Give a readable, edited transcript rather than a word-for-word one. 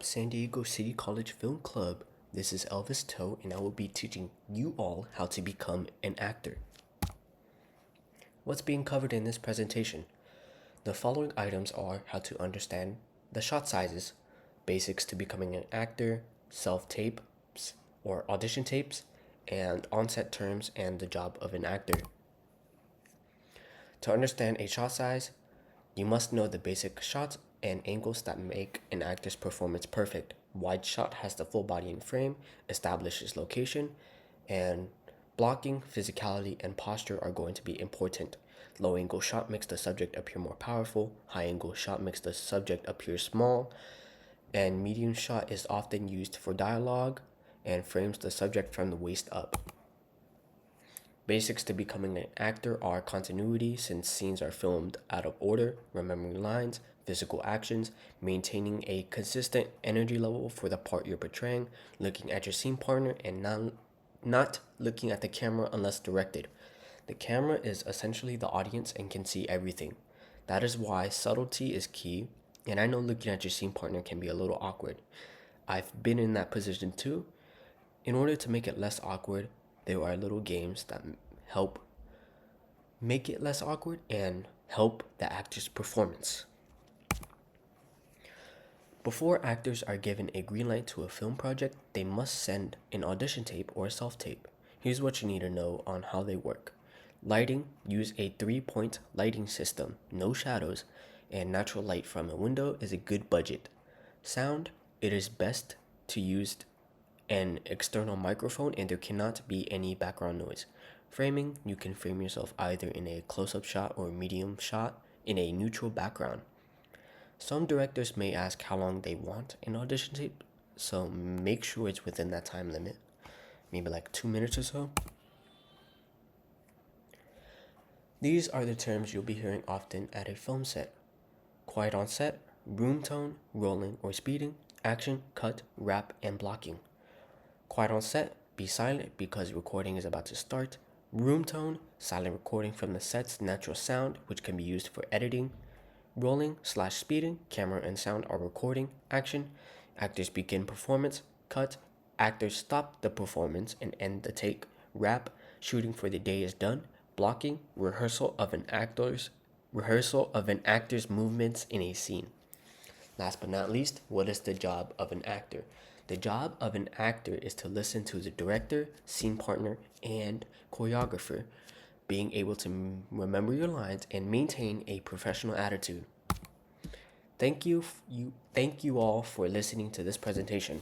San Diego City College Film Club. This is Elvis Toe, and I will be teaching you all how to become an actor. What's being covered in this presentation? The following items are how to understand the shot sizes, basics to becoming an actor, self-tapes or audition tapes, and on-set terms and the job of an actor. To understand a shot size, you must know the basic shots and angles that make an actor's performance perfect. Wide shot has the full body in frame, establishes location, and blocking, physicality, and posture are going to be important. Low angle shot makes the subject appear more powerful, high angle shot makes the subject appear small, and medium shot is often used for dialogue and frames the subject from the waist up. Basics to becoming an actor are continuity, since scenes are filmed out of order, remembering lines, physical actions, maintaining a consistent energy level for the part you're portraying, looking at your scene partner, and not looking at the camera unless directed. The camera is essentially the audience and can see everything. That is why subtlety is key, and I know looking at your scene partner can be a little awkward. I've been in that position too. In order to make it less awkward, there are little games that help make it less awkward and help the actor's performance. Before actors are given a green light to a film project, they must send an audition tape or self-tape. Here's what you need to know on how they work. Lighting, use a 3-point lighting system, no shadows, and natural light from a window is a good budget. Sound, it is best to use an external microphone and there cannot be any background noise. Framing, you can frame yourself either in a close-up shot or medium shot in a neutral background. Some directors may ask how long they want an audition tape, so make sure it's within that time limit, maybe like 2 minutes or so. These are the terms you'll be hearing often at a film set. Quiet on set, room tone, rolling or speeding, action, cut, wrap, and blocking. Quiet on set, be silent because recording is about to start. Room tone, silent recording from the set's natural sound, which can be used for editing. Rolling/speeding, camera and sound are recording. Action, actors begin performance. Cut, actors stop the performance and end the take. Wrap, shooting for the day is done. Blocking, rehearsal of an actor's movements in a scene. Last but not least, what is the job of an actor? The job of an actor is to listen to the director, scene partner, and choreographer, being able to remember your lines and maintain a professional attitude. Thank you all for listening to this presentation.